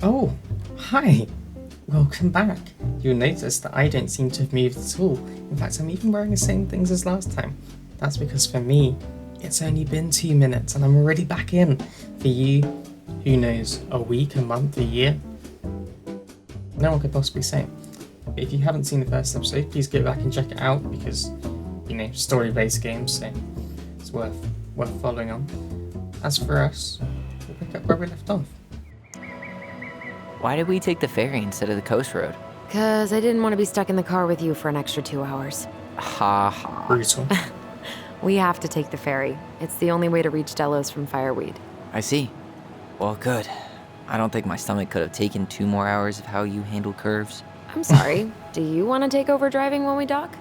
Oh, hi! Welcome back. You'll notice that I don't seem to have moved at all. In fact, I'm even wearing the same things as last time. That's because for me, it's only been 2 minutes and I'm already back in. For you, who knows, a week, a month, a year? No one could possibly say. But if you haven't seen the first episode, please go back and check it out because, story-based games, so it's worth following on. As for us, we'll pick up where we left off. Why did we take the ferry instead of the coast road? 'Cause I didn't want to be stuck in the car with you for an extra 2 hours. Ha ha. Brutal. We have to take the ferry. It's the only way to reach Delos from Fireweed. I see. Well, good. I don't think my stomach could have taken 2 more hours of how you handle curves. I'm sorry. Do you want to take over driving when we dock?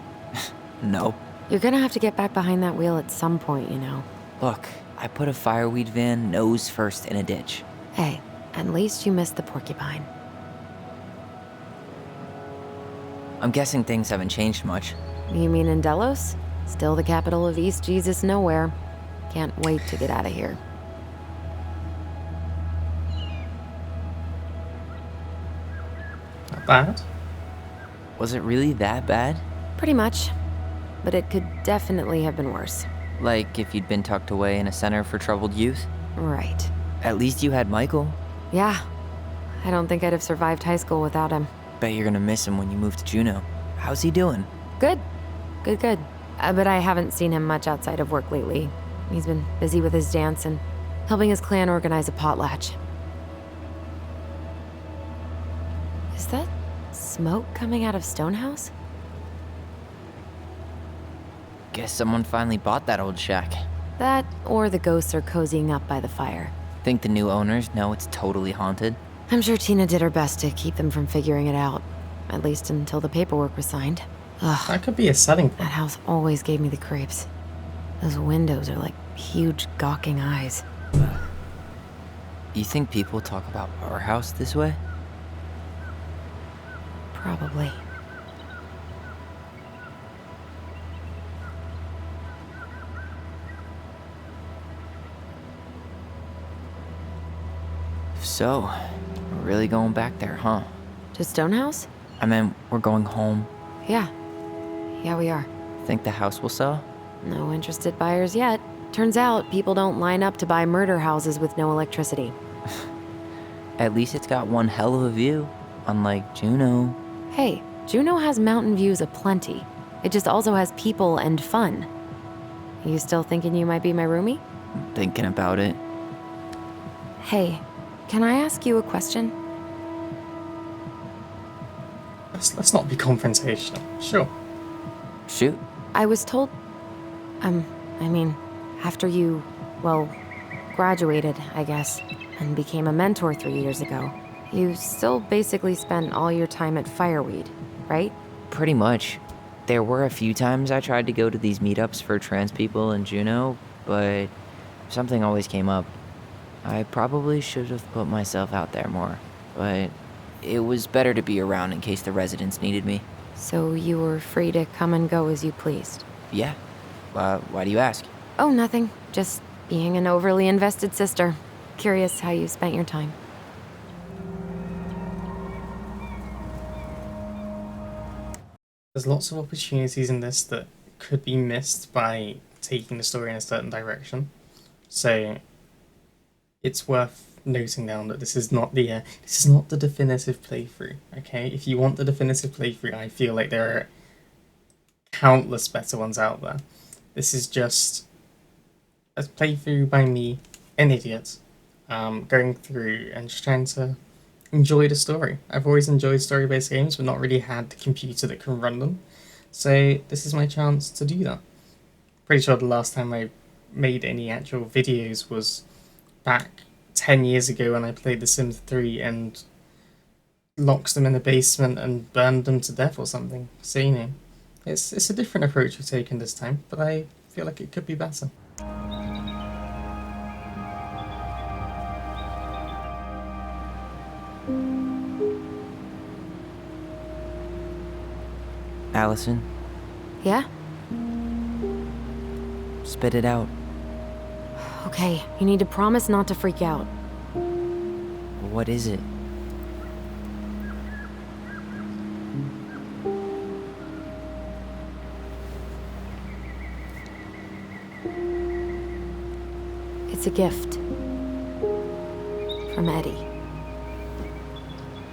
No. You're gonna have to get back behind that wheel at some point, you know. Look, I put a fireweed van nose first in a ditch. Hey, at least you missed the porcupine. I'm guessing things haven't changed much. You mean in Delos? Still the capital of East Jesus Nowhere. Can't wait to get out of here. Not bad. Was it really that bad? Pretty much. But it could definitely have been worse. Like if you'd been tucked away in a center for troubled youth? Right. At least you had Michael. Yeah. I don't think I'd have survived high school without him. Bet you're gonna miss him when you move to Juneau. How's he doing? Good. Good. But I haven't seen him much outside of work lately. He's been busy with his dance and helping his clan organize a potlatch. Is that smoke coming out of Stonehouse? Guess someone finally bought that old shack. That, or the ghosts are cozying up by the fire. Think the new owners know it's totally haunted? I'm sure Tina did her best to keep them from figuring it out. At least until the paperwork was signed. Ugh, That could be a selling that point. house always gave me the creeps. Those windows are like huge gawking eyes. You think people talk about our house this way? Probably. If so, we're really going back there, huh? To Stonehouse? I mean, we're going home. Yeah. Yeah, we are. Think the house will sell? No interested buyers yet. Turns out people don't line up to buy murder houses with no electricity. At least it's got one hell of a view, unlike Juneau. Hey, Juneau has mountain views aplenty. It just also has people and fun. You still thinking you might be my roomie? Thinking about it. Hey, can I ask you a question? Let's not be confrontational. Sure. Shoot. I was told... after you, graduated, I guess, and became a mentor 3 years ago, you still basically spent all your time at Fireweed, right? Pretty much. There were a few times I tried to go to these meetups for trans people in Juneau, but something always came up. I probably should have put myself out there more, but it was better to be around in case the residents needed me. So you were free to come and go as you pleased? Yeah. Why do you ask? Oh, nothing. Just being an overly invested sister. Curious how you spent your time. There's lots of opportunities in this that could be missed by taking the story in a certain direction. So it's worth noting down that this is not the definitive playthrough. Okay, if you want the definitive playthrough, I feel like there are countless better ones out there. This is just a playthrough by me, an idiot, going through and just trying to enjoy the story. I've always enjoyed story-based games, but not really had the computer that can run them. So this is my chance to do that. Pretty sure the last time I made any actual videos was back 10 years ago when I played The Sims 3 and locked them in the basement and burned them to death or something. So, it's a different approach we've taken this time, but I feel like it could be better. Allison, Yeah? spit it out. Okay, you need to promise not to freak out. What is it? It's a gift. From Eddie.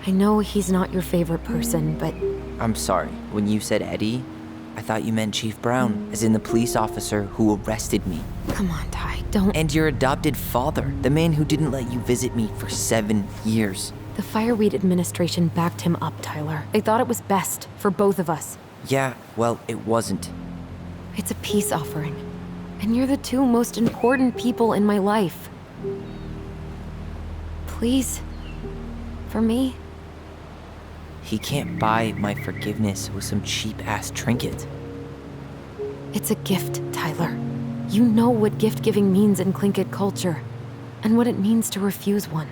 I know he's not your favorite person, but I'm sorry. When you said Eddie, I thought you meant Chief Brown, as in the police officer who arrested me. come on, Ty, don't... And your adopted father, the man who didn't let you visit me for 7 years. The Fireweed administration backed him up, Tyler. They thought it was best for both of us. Yeah, well, it wasn't. It's a peace offering. And you're the two most important people in my life. Please. For me. He can't buy my forgiveness with some cheap-ass trinket. It's a gift, Tyler. You know what gift-giving means in Tlingit culture. And what it means to refuse one.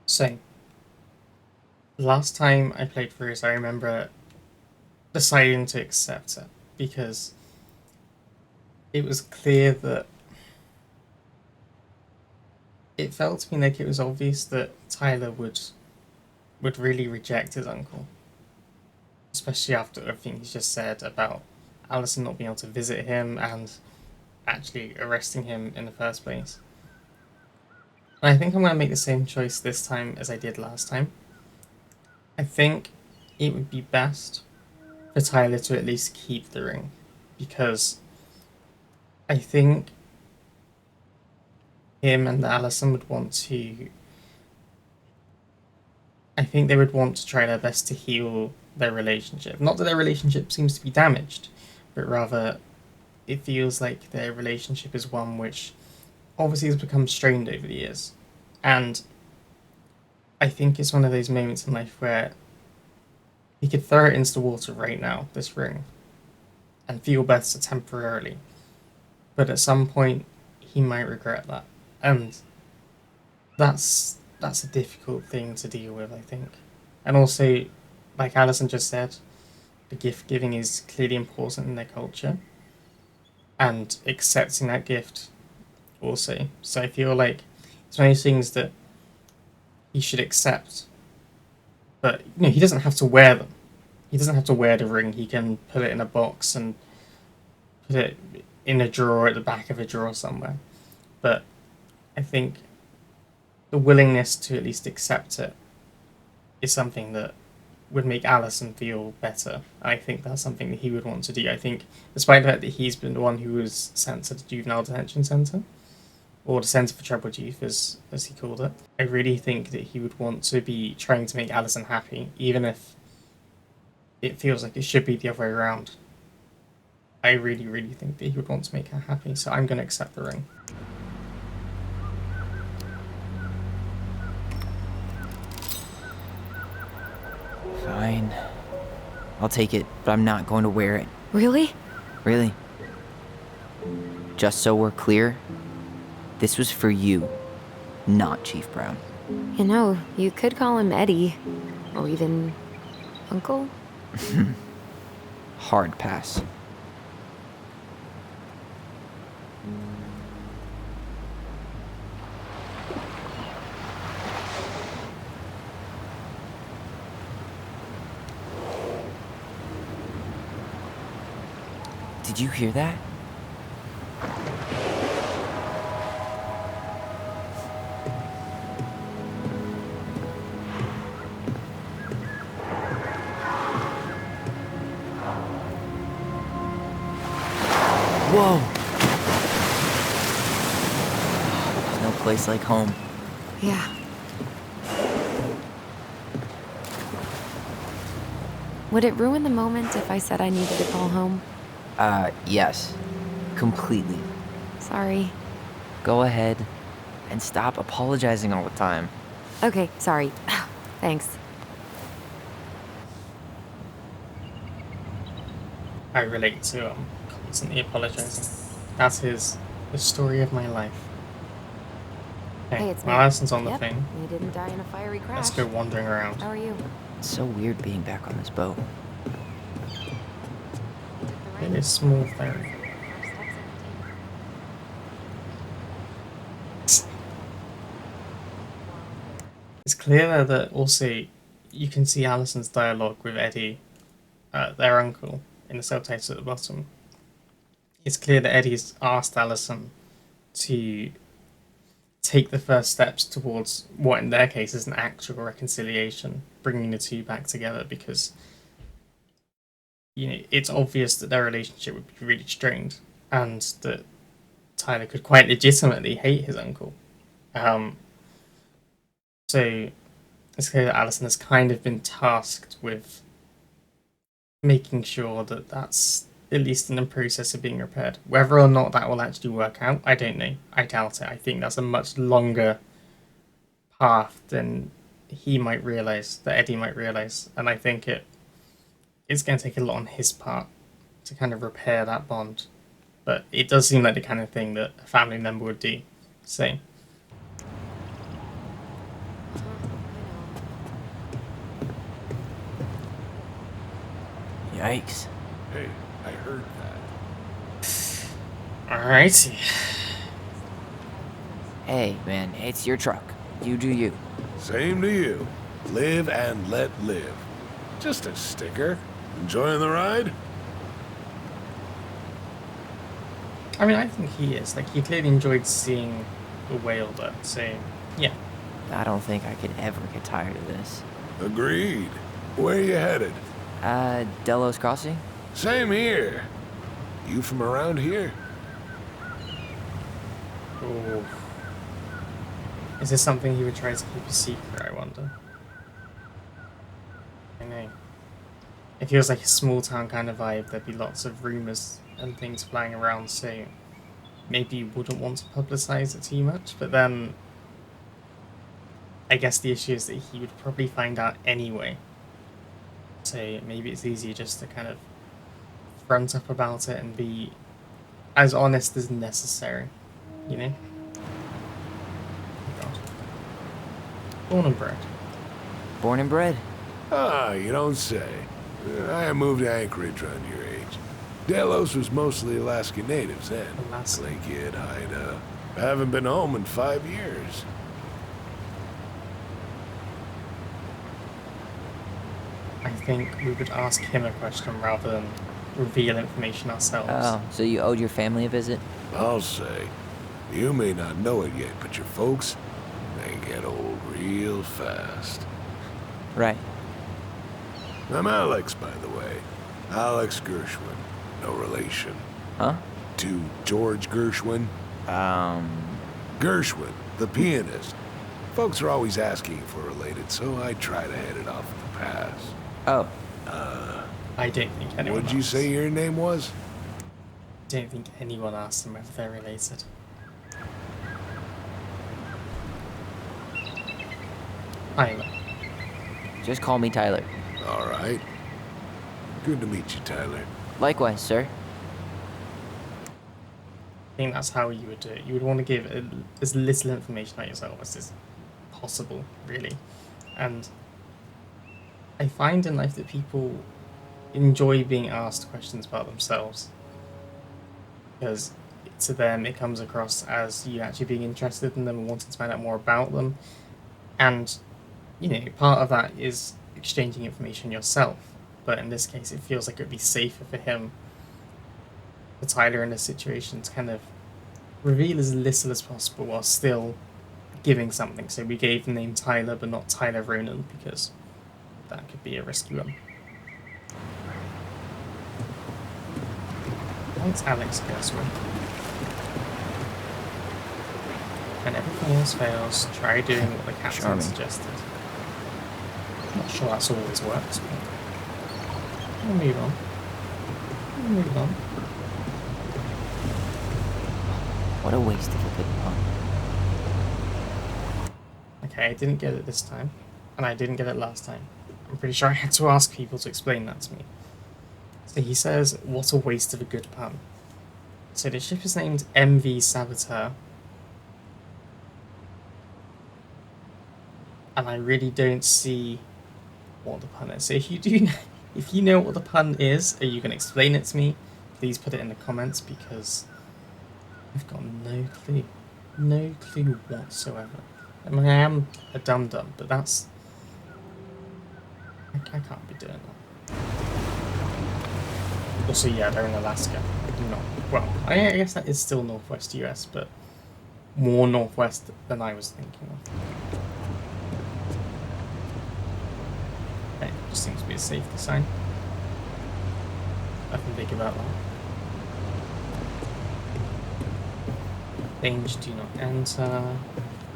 So, last time I played through this, I remember deciding to accept it because it was clear that it felt to me like it was obvious that Tyler would really reject his uncle, especially after everything he's just said about Allison not being able to visit him and actually arresting him in the first place. And I think I'm going to make the same choice this time as I did last time. I think it would be best for Tyler to at least keep the ring, because I think him and Allison would want to... I think they would want to try their best to heal their relationship. Not that their relationship seems to be damaged, but rather it feels like their relationship is one which obviously has become strained over the years. And I think it's one of those moments in life where he could throw it into the water right now, this ring, and feel better temporarily. But at some point, he might regret that. And that's a difficult thing to deal with, I think. And also, like Alison just said, the gift giving is clearly important in their culture. And accepting that gift also. So I feel like it's one of those things that he should accept. But he doesn't have to wear them. He doesn't have to wear the ring. He can put it in a box and put it in a drawer at the back of a drawer somewhere. But I think the willingness to at least accept it is something that would make Allison feel better. I think that's something that he would want to do. I think, despite the fact that he's been the one who was sent to the juvenile detention centre, or the Centre for Troubled Youth, as he called it, I really think that he would want to be trying to make Allison happy, even if it feels like it should be the other way around. I really, really think that he would want to make her happy, so I'm going to accept the ring. Fine. I'll take it, but I'm not going to wear it. Really? Really. Just so we're clear, this was for you, not Chief Brown. You know, you could call him Eddie. Or even... Uncle? Hard pass. Did you hear that? Whoa! There's no place like home. Yeah. Would it ruin the moment if I said I needed to call home? Yes. Completely. Sorry. Go ahead and stop apologizing all the time. Okay, sorry. Thanks. I relate to constantly apologising. That is the story of my life. Okay, Hey, it's well, me. Alison's on the Yep, thing. you didn't die in a fiery crash. Let's go wandering around. How are you? It's so weird being back on this boat. It is small ferry. It's clear there that also you can see Alison's dialogue with Eddie, their uncle, in the subtitles at the bottom. it's clear that Eddie's asked Allison to take the first steps towards what in their case is an actual reconciliation, bringing the two back together, because it's obvious that their relationship would be really strained and that Tyler could quite legitimately hate his uncle. So it's clear that Allison has kind of been tasked with making sure that that's at least in the process of being repaired. Whether or not that will actually work out, I don't know. I doubt it. I think that's a much longer path than he might realize, that Eddie might realize, and I think it's going to take a lot on his part to kind of repair that bond. But it does seem like the kind of thing that a family member would do. So Yikes. Hey, I heard that. alrighty. Hey, man, it's your truck. You do you. Same to you. Live and let live. Just a sticker. Enjoying the ride? I mean, I think he is. Like, he clearly enjoyed seeing the whale there. So yeah. I don't think I could ever get tired of this. Agreed. Where you headed? Delos Crossing? Same here. You from around here? Oh. Is this something he would try to keep a secret, I wonder? I know. It feels like a small town kind of vibe. There'd be lots of rumours and things flying around, so maybe you wouldn't want to publicise it too much, but then I guess the issue is that he would probably find out anyway. So maybe it's easier just to kind of front up about it and be as honest as necessary, you know? Oh God. Born and bred. Born and bred. Ah, you don't say. I moved to Anchorage around your age. Delos was mostly Alaskan natives then. Alaska. Clay Kid, Haida. I haven't been home in 5 years. I think we would ask him a question rather than reveal information ourselves. Oh, so you owed your family a visit? I'll say. You may not know it yet, but your folks, they get old real fast. Right. I'm Alex, by the way. Alex Gershwin. No relation. Huh? To George Gershwin. Gershwin, the pianist. Folks are always asking if we're related, so I try to head it off at the pass. Oh. I don't think anyone What'd you asks. say your name was? I don't think anyone asks them if they're related. Tyler. Just call me Tyler. All right. Good to meet you, Tyler. Likewise, sir. I think that's how you would do it. You would want to give as little information about yourself as is possible, really. And I find in life that people enjoy being asked questions about themselves, because to them it comes across as you actually being interested in them and wanting to find out more about them. And, part of that is exchanging information yourself. But in this case, it feels like it would be safer for him, for Tyler in this situation, to kind of reveal as little as possible while still giving something. So we gave the name Tyler, but not Tyler Ronan, because that could be a risky one. Thanks, Alex Gershwin. When everything else fails, try doing what the captain Charming. suggested. Not sure that's always works, but we'll move on. We'll move on. What a waste of a good pun. Okay, I didn't get it this time, and I didn't get it last time. I'm pretty sure I had to ask people to explain that to me. So he says, what a waste of a good pun. So the ship is named MV Saboteur. And I really don't see what the pun is. So if you know what the pun is, are you going to explain it to me? Please put it in the comments, because I've got no clue. No clue whatsoever. I mean, I am a dum-dum, but that's... I can't be doing that. Also, yeah, they're in Alaska. not. Well, I guess that is still northwest US, but more northwest than I was thinking of. Okay, just seems to be a safety sign. Nothing big about that. Danger, do not enter.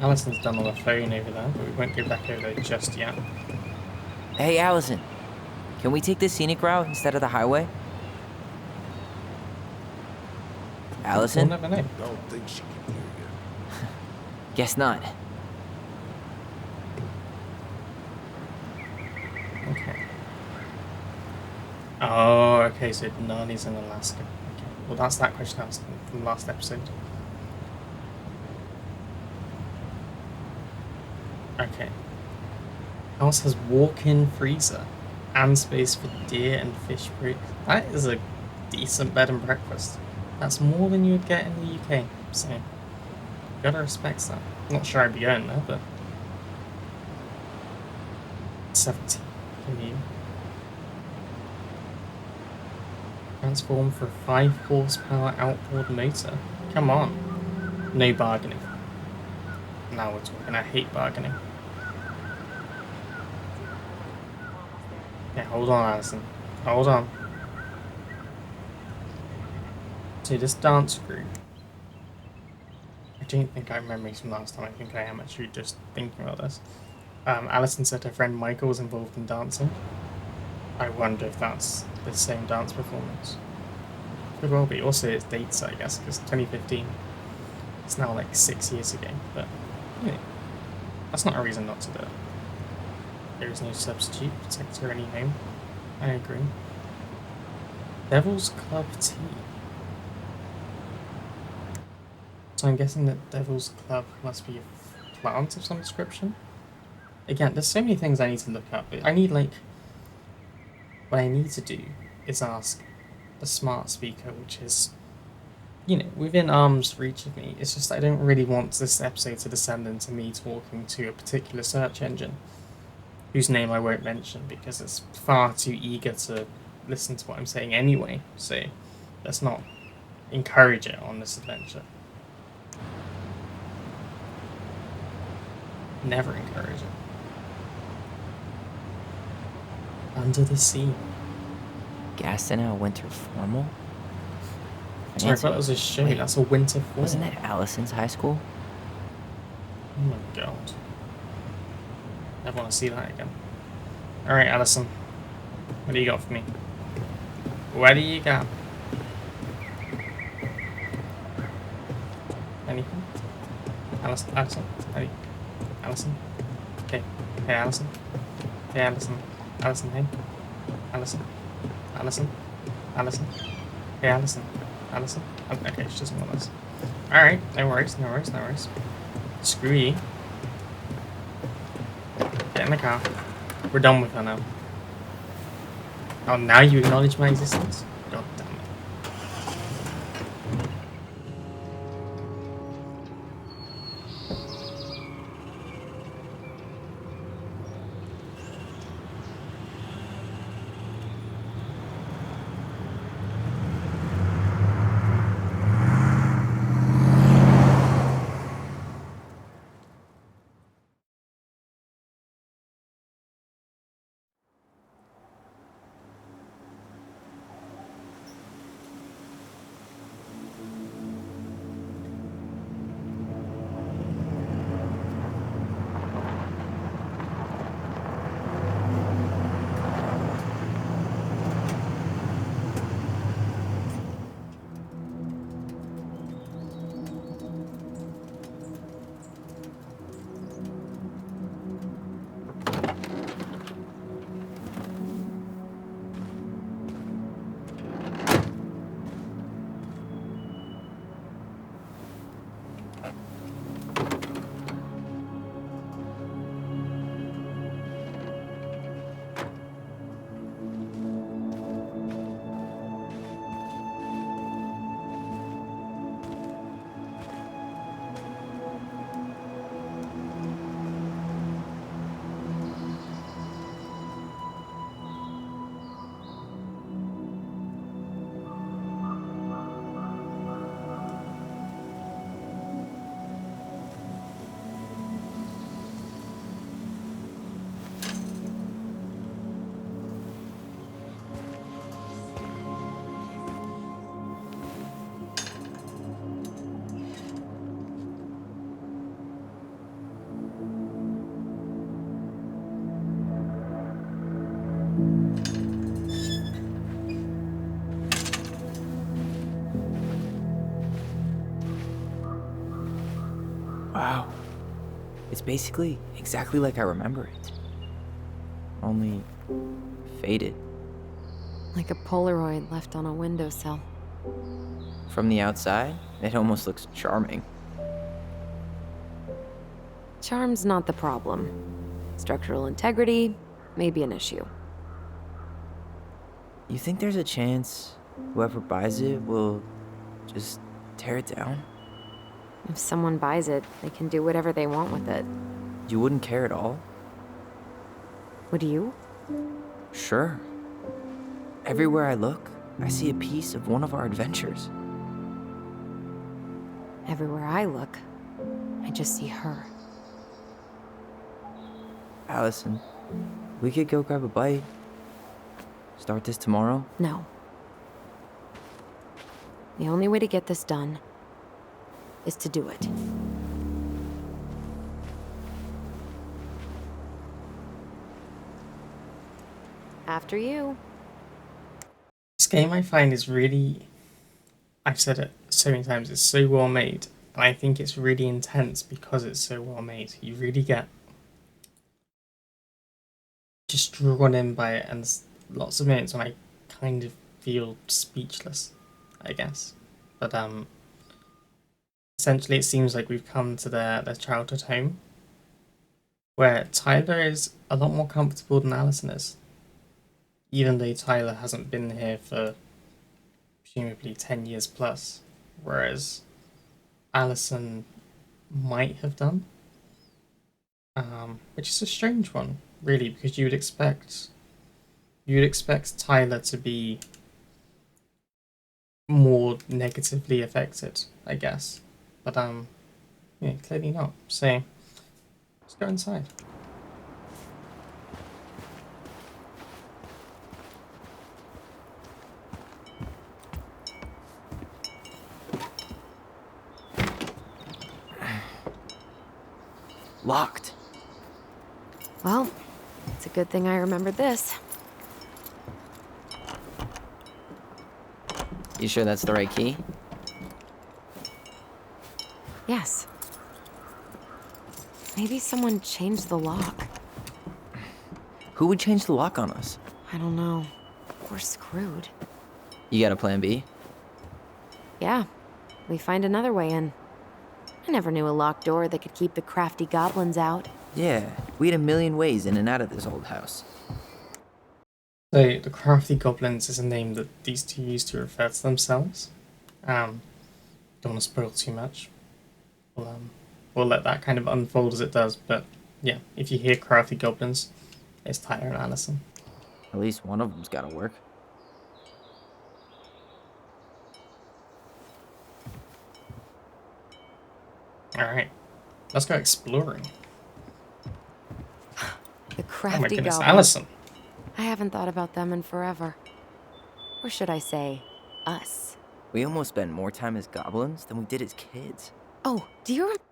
Alison's done on the phone over there, but we won't go back over there just yet. Hey, Allison. Can we take the scenic route instead of the highway? Allison? We'll never know. Don't think she can hear you. Guess not. Okay. Oh, okay, so none is in Alaska. Okay. Well, that's that question asked from last episode. Okay. House has walk-in freezer and space for deer and fish break. That is a decent bed and breakfast. That's more than you would get in the UK, so gotta respect that. Not sure I'd be going there, but 70. Can you transform for a 5 horsepower outboard motor? Come on. No bargaining. Now we're talking. I hate bargaining. Yeah, hold on, Alison. Hold on. So this dance group, I don't think I remember this from last time. I think I am actually just thinking about this. Alison said her friend Michael was involved in dancing. I wonder if that's the same dance performance. Could well be. Also, it's dates, I guess, because 2015. It's now like 6 years ago, but yeah, that's not a reason not to do it. There is no substitute, protect her any home. I agree. Devil's Club Tea. So I'm guessing that Devil's Club must be a plant of some description. Again, there's so many things I need to look up. I need, like, what I need to do is ask the smart speaker, which is, you know, within arm's reach of me. It's just I don't really want this episode to descend into me talking to a particular search engine, whose name I won't mention because it's far too eager to listen to what I'm saying anyway. So let's not encourage it on this adventure. Never encourage it. Under the Sea. Gaston a winter formal? Sorry, I thought that was a show. Wait, That's a winter formal. Wasn't it Allison's high school? Oh my god. Never want to see that again. Alright, Allison. What do you got for me? What do you got? Anything? Allison? Allison? Okay. Hey, Allison? Hey, Allison? Allison, hey? Allison? Allison? Allison? Hey, Allison? Allison? Okay, she doesn't want us. Alright, no worries. Screw you. Get in the car. We're done with her now. Oh, now you acknowledge my existence? God damn it. basically exactly like I remember it. Only faded. Like a Polaroid left on a windowsill. From the outside, it almost looks charming. Charm's not the problem. Structural integrity may be an issue. You think there's a chance whoever buys it will just tear it down? If someone buys it, they can do whatever they want with it. You wouldn't care at all? Would you? Sure. Everywhere I look, I see a piece of one of our adventures. Everywhere I look, I just see her. Allison, we could go grab a bite. Start this tomorrow? No. The only way to get this done is to do it. After you. This game I find is really, I've said it so many times, it's so well made. And I think it's really intense because it's so well made. You really get just drawn in by it, and there's lots of minutes when I kind of feel speechless, I guess. But essentially it seems like we've come to their childhood home, where Tyler is a lot more comfortable than Allison is. Even though Tyler hasn't been here for presumably 10 years plus, whereas Allison might have done. Which is a strange one, really, because you'd expect Tyler to be more negatively affected, I guess. But yeah, clearly not. So let's go inside. Locked. Well, it's a good thing I remembered this. You sure that's the right key? Yes. Maybe someone changed the lock. Who would change the lock on us? I don't know. We're screwed. You got a plan B? Yeah, we find another way in. I never knew a locked door that could keep the crafty goblins out. Yeah, we had a million ways in and out of this old house. So the crafty goblins is a name that these two use to refer to themselves. Don't want to spoil too much. We'll let that kind of unfold as it does. But yeah, if you hear crafty goblins, it's Tyler and Allison. At least one of them's gotta work. All right, let's go exploring. The Oh my crafty goodness, goblins. Allison. I haven't thought about them in forever. Or should I say, us. We almost spent more time as goblins than we did as kids. Oh, do you remember?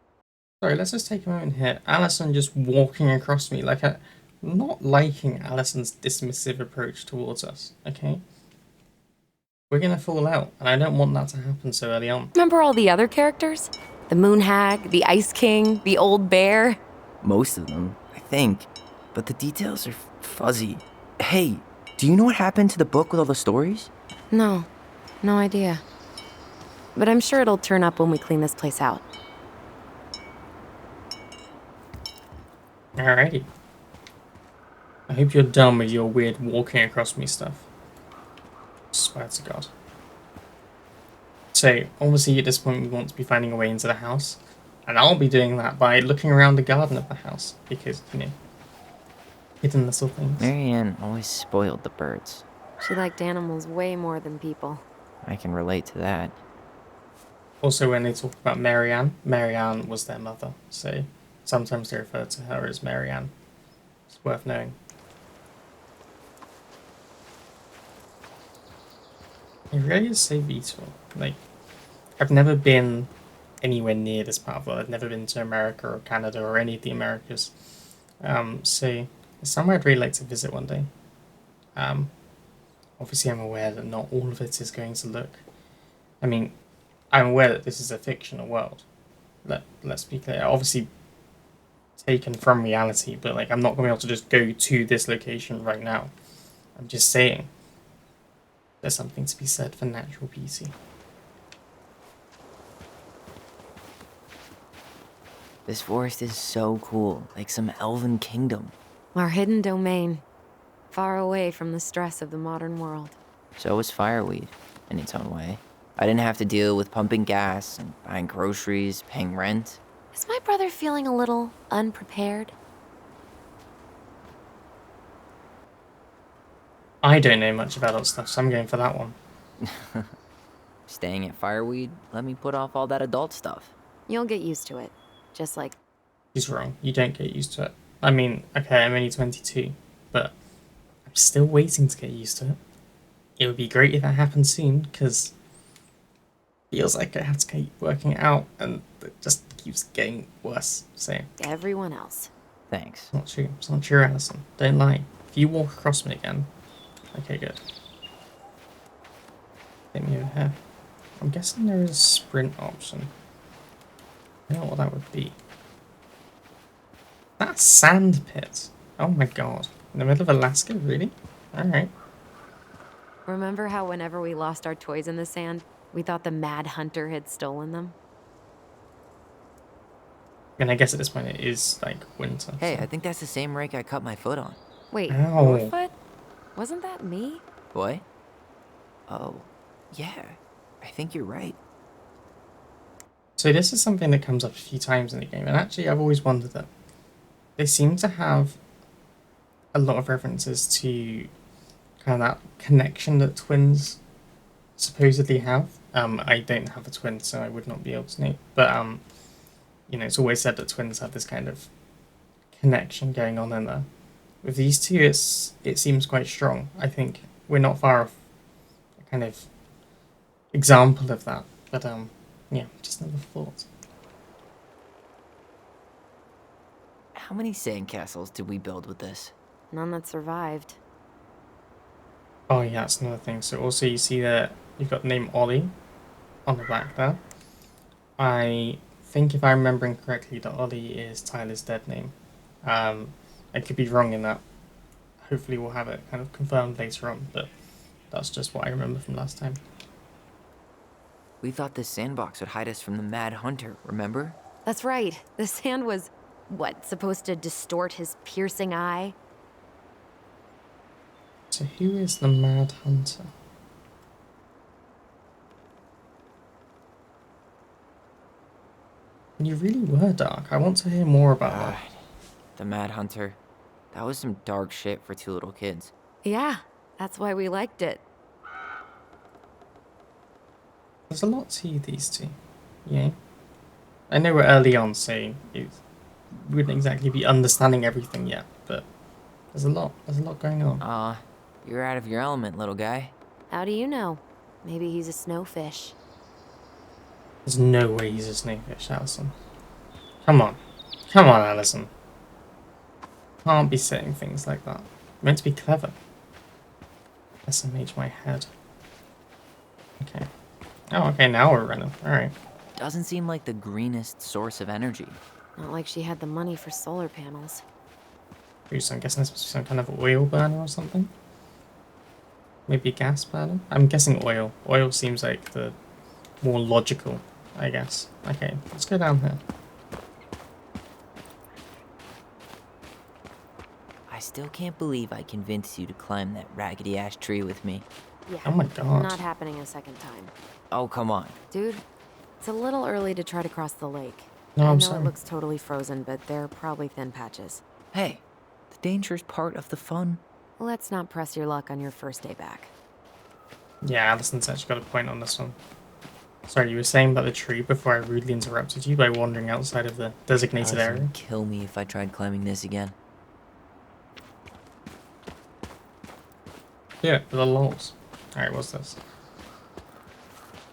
Sorry, let's just take a moment here. Allison just walking across me like a... Not liking Allison's dismissive approach towards us, okay? We're gonna fall out, and I don't want that to happen so early on. Remember all the other characters? The Moon Hag, the Ice King, the Old Bear? Most of them, I think. But the details are fuzzy. Hey, do you know what happened to the book with all the stories? No, no idea. But I'm sure it'll turn up when we clean this place out. Alrighty. I hope you're done with your weird walking across me stuff. Swear to God. So, obviously at this point we want to be finding a way into the house. And I'll be doing that by looking around the garden of the house. Because, you know, hidden little things. Marianne always spoiled the birds. She liked animals way more than people. I can relate to that. Also, when they talk about Marianne, Marianne was their mother. So, sometimes they refer to her as Marianne. It's worth knowing. It really is so beautiful. Like, I've never been anywhere near this part of the world. I've never been to America or Canada or any of the Americas. So it's somewhere I'd really like to visit one day. Obviously I'm aware that not all of it is going to look... I mean, I'm aware that this is a fictional world. Let's be clear. Obviously, taken from reality, but like I'm not gonna be able to just go to this location right now. I'm just saying there's something to be said for natural beauty. This forest is so cool, like some elven kingdom. Our hidden domain, far away from the stress of the modern world. So is fireweed, in its own way. I didn't have to deal with pumping gas and buying groceries, paying rent. Is my brother feeling a little unprepared? I don't know much about adult stuff, so I'm going for that one. Staying at fireweed let me put off all that adult stuff. You'll get used to it. Just like... He's wrong. You don't get used to it. I mean, okay, I'm only 22, but I'm still waiting to get used to it. It would be great if that happened soon, because it feels like I have to keep working it out, and it just keeps getting worse. So, everyone else. Thanks. it's not true. It's not true, Alison. Don't lie. If you walk across me again, okay, good. Take me over here. I'm guessing there is a sprint option. I don't know what that would be. That sand pit. Oh my god. In the middle of Alaska, really? Alright. Remember how whenever we lost our toys in the sand, we thought the Mad Hunter had stolen them? And I guess at this point it is like winter. Hey, so. I think that's the same rake I cut my foot on. Wait, Ow. your foot? Wasn't that me? What? Oh, yeah. I think you're right. So this is something that comes up a few times in the game, and actually I've always wondered that they seem to have a lot of references to kind of that connection that twins supposedly have. I don't have a twin, so I would not be able to know. But you know, it's always said that twins have this kind of connection going on in there. With these two, it seems quite strong. I think we're not far off a kind of example of that. But yeah, just never thought. How many sandcastles did we build with this? None that survived. Oh yeah, that's another thing. So also you see that you've got the name Ollie on the back there. I think if I'm remembering correctly that Ollie is Tyler's dead name. I could be wrong in that. Hopefully we'll have it kind of confirmed later on, but that's just what I remember from last time. We thought this sandbox would hide us from the Mad Hunter, remember? That's right. The sand was, what, supposed to distort his piercing eye? So who is the Mad Hunter? You really were dark. I want to hear more about that. God, the Mad Hunter. That was some dark shit for two little kids. Yeah, that's why we liked it. There's a lot to these two. Yeah. I know we're early on, so we wouldn't exactly be understanding everything yet, but there's a lot going on. You're out of your element, little guy. How do you know? Maybe he's a snowfish. There's no way he's a snakefish, Alison. Come on, Alison. Can't be saying things like that. Meant to be clever. SMH my head. Okay. Oh, okay, now we're running. Alright. Doesn't seem like the greenest source of energy. Not like she had the money for solar panels. So I'm guessing this must be some kind of oil burner or something? Maybe a gas burner? I'm guessing oil. Oil seems like the more logical, I guess. Okay, let's go down here. I still can't believe I convinced you to climb that raggedy-ass tree with me. Yeah. Oh my god. Not happening a second time. Oh, come on. Dude, it's a little early to try to cross the lake. No, I I'm know sorry. it looks totally frozen, but there are probably thin patches. Hey, the danger's part of the fun. Let's not press your luck on your first day back. Yeah, Alison's actually got a point on this one. Sorry, you were saying about the tree before I rudely interrupted you by wandering outside of the designated Allison area. would kill me if I tried climbing this again. Yeah, for the lols. Alright, what's this?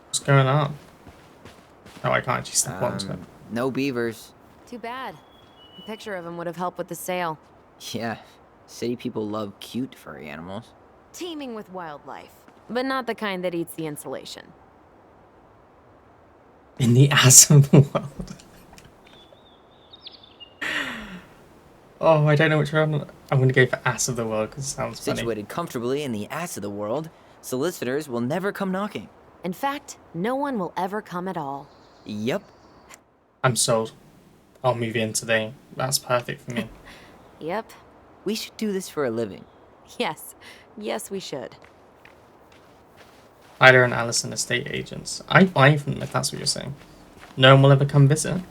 What's going on? Oh, I can't actually step onto it. No beavers. Too bad. A picture of him would have helped with the sale. Yeah, city people love cute furry animals. Teeming with wildlife, but not the kind that eats the insulation. In the ass of the world. Oh, I don't know which one. I'm going to go for ass of the world because it sounds funny. Situated comfortably in the ass of the world, solicitors will never come knocking. In fact, no one will ever come at all. Yep. I'm sold. I'll move in today. That's perfect for me. Yep. We should do this for a living. Yes. Yes, we should. Ida and Allison estate agents. I buy from them if that's what you're saying. No one will ever come visit.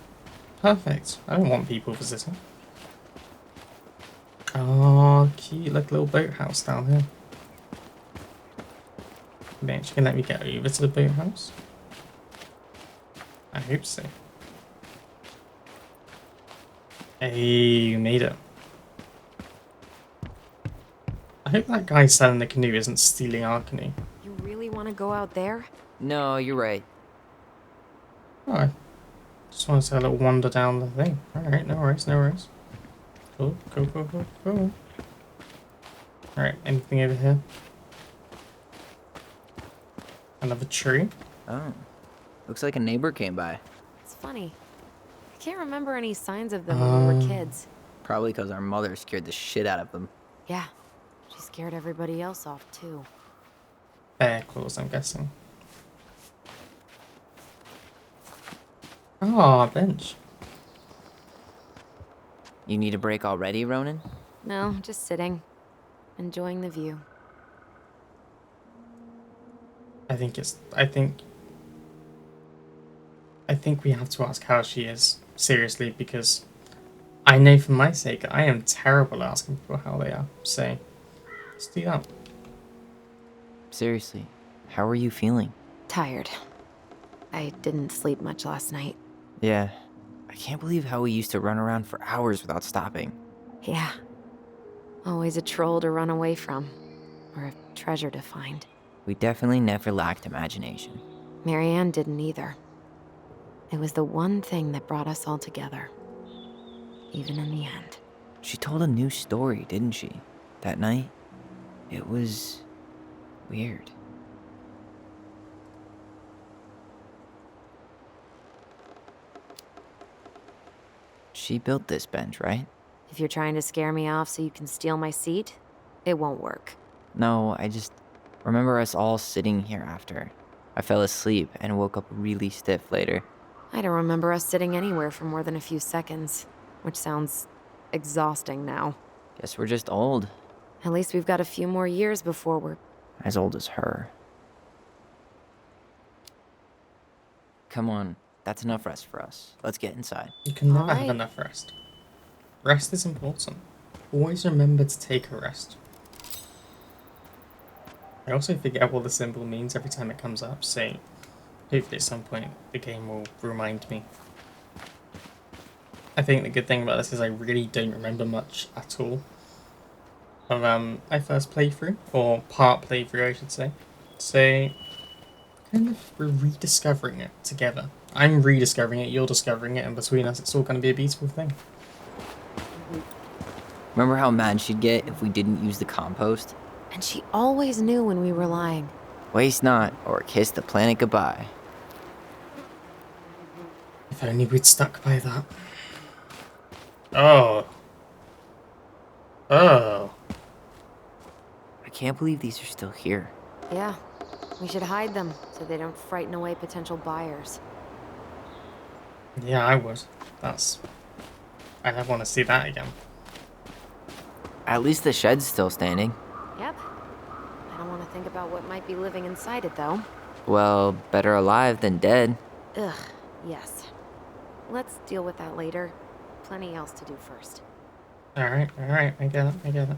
Perfect. I don't want people visiting. Oh, cute, like a little boathouse down here. Maybe she can let me get over to the boathouse. I hope so. Hey, you made it. I hope that guy selling the canoe isn't stealing our canoe. You really want to go out there? No, you're right. Alright. Just want to take a little wander down the thing. Alright, no worries, no worries. Cool, go, go, go, go. Alright, anything over here? Another tree? Oh. Looks like a neighbor came by. It's funny. I can't remember any signs of them when we were kids. Probably because our mother scared the shit out of them. Yeah. She scared everybody else off, too. Bear claws, I'm guessing. Ah, bench. You need a break already, Ronan? No, just sitting. Enjoying the view. I think we have to ask how she is, seriously, because I know for my sake I am terrible at asking people how they are. So let's do that. Seriously, how are you feeling? Tired. I didn't sleep much last night. Yeah. I can't believe how we used to run around for hours without stopping. Yeah. Always a troll to run away from. Or a treasure to find. We definitely never lacked imagination. Marianne didn't either. It was the one thing that brought us all together. Even in the end. She told a new story, didn't she? That night? It was weird. She built this bench, right? If you're trying to scare me off so you can steal my seat, it won't work. No, I just remember us all sitting here after. I fell asleep and woke up really stiff later. I don't remember us sitting anywhere for more than a few seconds, which sounds exhausting now. Guess we're just old. At least we've got a few more years before we're... As old as her. Come on, that's enough rest for us. Let's get inside. You can never have Alright. enough rest. Rest is important. Always remember to take a rest. I also forget what the symbol means every time it comes up, so hopefully at some point the game will remind me. I think the good thing about this is I really don't remember much at all of my first playthrough, or part playthrough I should say. So kind of we're rediscovering it together. I'm rediscovering it, you're discovering it, and between us it's all going to be a beautiful thing. Remember how mad she'd get if we didn't use the compost? And she always knew when we were lying. Waste not, or kiss the planet goodbye. If only we'd stuck by that. Oh. Oh. I can't believe these are still here. Yeah, we should hide them so they don't frighten away potential buyers. Yeah, I would. I never want to see that again. At least the shed's still standing. Yep. I don't want to think about what might be living inside it, though. Well, better alive than dead. Ugh, yes. Let's deal with that later. Plenty else to do first. Alright, I get it.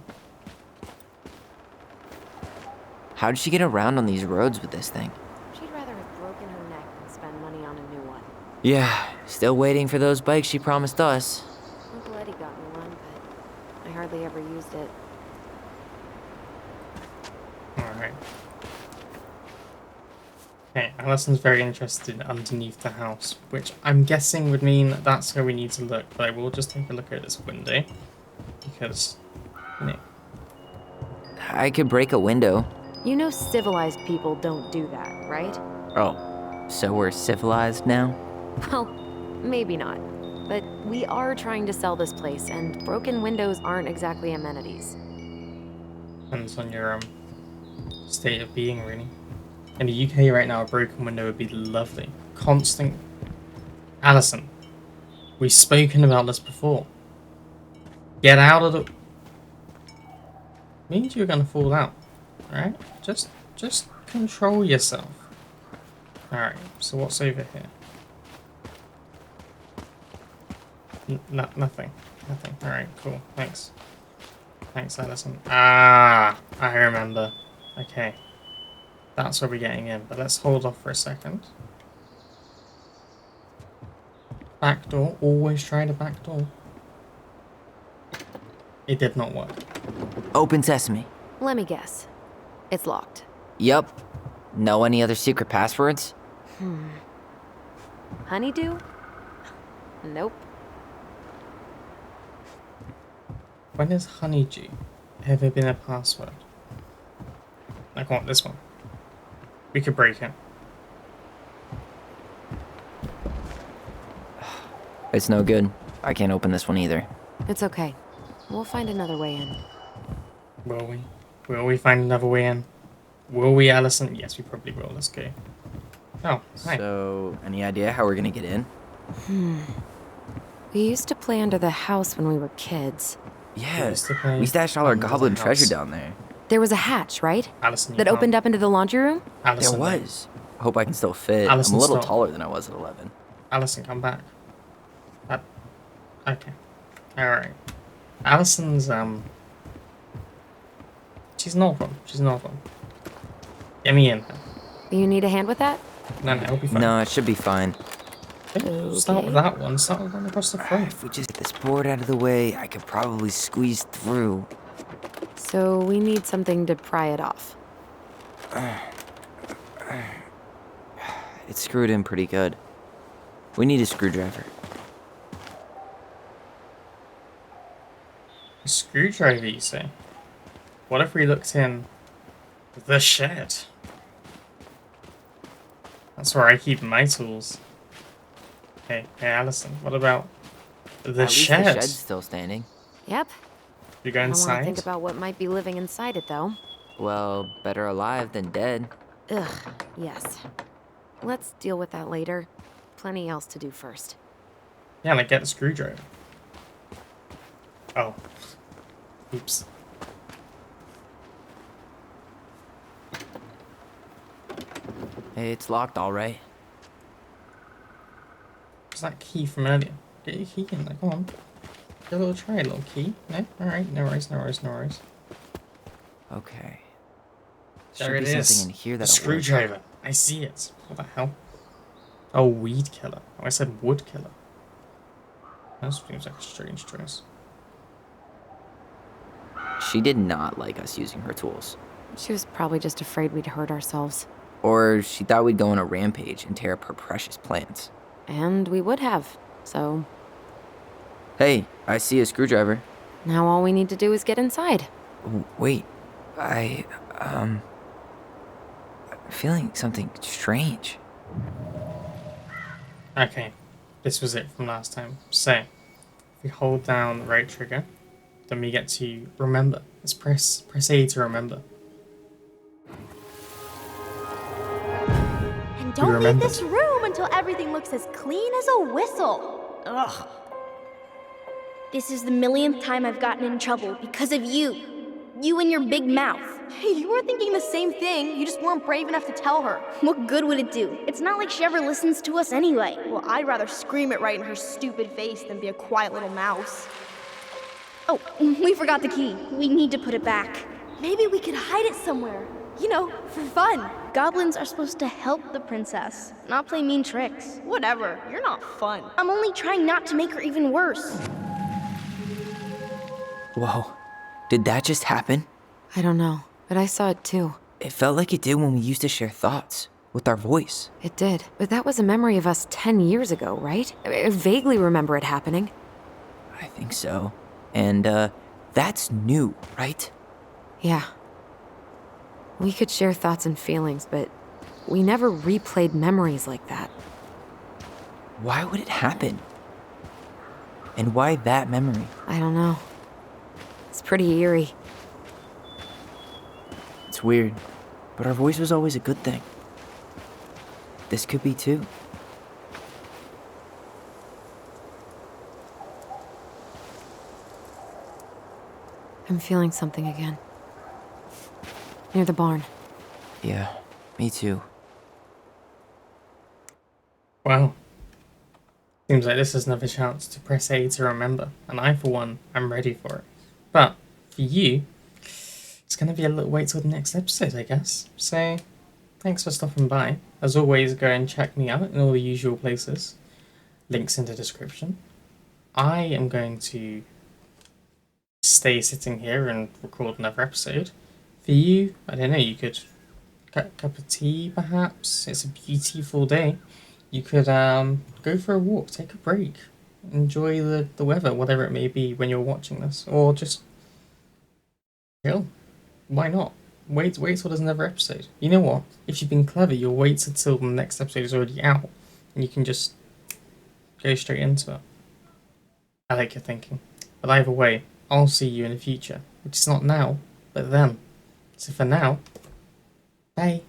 How did she get around on these roads with this thing? She'd rather have broken her neck than spend money on a new one. Yeah, still waiting for those bikes she promised us. Uncle Eddie got me one, but I hardly ever used it. Alright. Okay, Allison's very interested underneath the house, which I'm guessing would mean that's where we need to look, but I will just take a look at this window, because, you know, I could break a window. You know civilized people don't do that, right? Oh, so we're civilized now? Well, maybe not. But we are trying to sell this place, and broken windows aren't exactly amenities. Depends on your state of being, really. In the UK right now, a broken window would be lovely. Constant. Alison, we've spoken about this before. Get out of the. Means you're gonna fall out, alright? Just control yourself. Alright, so what's over here? Nothing. Nothing. Alright, cool. Thanks. Thanks, Alison. Ah, I remember. Okay. That's where we're getting in, but let's hold off for a second. Back door. Always try the back door. It did not work. Open sesame. Let me guess. It's locked. Yup. Know any other secret passwords? Honeydew? Nope. When has honeydew ever been a password? Like what, this one? We could break it. It's no good. I can't open this one either. It's okay. We'll find another way in. Will we? Will we find another way in? Will we, Alison? Yes, we probably will. Let's go. Oh, hi. So, any idea how we're gonna get in? We used to play under the house when we were kids. Yeah, used to play we stashed all our under the goblin house. treasure down there. There was a hatch, right? Alison, you That can't. opened up into the laundry room? Alison, There was. Hope I can still fit. Alison, I'm a little stop. taller than I was at 11. Alison, come back. Okay. Alright. Alison's, she's not one. She's not one. Get me in. You need a hand with that? No, it'll be fine. No, it should be fine. Okay, start with that one. Start with one across the front. If we just get this board out of the way, I could probably squeeze through. So we need something to pry it off. It's screwed in pretty good. We need a screwdriver. A screwdriver, you say? What if we looked in the shed? That's where I keep my tools. Hey, Alison, what about the At least shed? the shed's still standing. Yep. You go I don't want to inside? think about what might be living inside it, though. Well, better alive than dead. Ugh, yes. Let's deal with that later. Plenty else to do first. Yeah, like get the screwdriver. Oh. Oops. Hey, it's locked all right. What's that key from earlier? Get your key in there, come on. Get a little try, a little key. No? Alright, no worries, no worries, no worries. Okay. There Should it be is. something in here The that'll work. screwdriver. I see it. What the hell? Oh, weed killer. Oh, I said wood killer. That seems like a strange choice. She did not like us using her tools. She was probably just afraid we'd hurt ourselves. Or she thought we'd go on a rampage and tear up her precious plants. And we would have. So Hey, I see a screwdriver. now all we need to do is get inside. Wait, I'm feeling something strange. Okay, this was it from last time. So, if we hold down the right trigger, then we get to remember. Let's press A to remember. And don't leave remembered. this room until everything looks as clean as a whistle. Ugh. This is the millionth time I've gotten in trouble because of you. You and your big mouth. Hey, you were thinking the same thing. You just weren't brave enough to tell her. What good would it do? It's not like she ever listens to us anyway. Well, I'd rather scream it right in her stupid face than be a quiet little mouse. Oh, we forgot the key. We need to put it back. Maybe we could hide it somewhere. You know, for fun. Goblins are supposed to help the princess, not play mean tricks. Whatever, you're not fun. I'm only trying not to make her even worse. Whoa, did that just happen? I don't know, but I saw it too. It felt like it did when we used to share thoughts with our voice. It did. But that was a memory of us 10 years ago, right? I vaguely remember it happening. I think so. And, that's new, right? Yeah. We could share thoughts and feelings, but we never replayed memories like that. Why would it happen? And why that memory? I don't know. It's pretty eerie. It's weird, but our voice was always a good thing. This could be too. I'm feeling something again. Near the barn. Yeah, me too. Wow. Seems like this is another chance to press A to remember, and I, for one, am ready for it. But, for you, it's going to be a little wait till the next episode, I guess. So, thanks for stopping by. As always, go and check me out in all the usual places. Links in the description. I am going to stay sitting here and record another episode. For you, I don't know, you could get a cup of tea, perhaps. It's a beautiful day. You could go for a walk, take a break, enjoy the weather, whatever it may be when you're watching this, or just chill. Why not? Wait till there's another episode. You know what? If you've been clever, you'll wait until the next episode is already out, and you can just go straight into it. I like your thinking. But either way, I'll see you in the future, which is not now, but then. So for now, bye.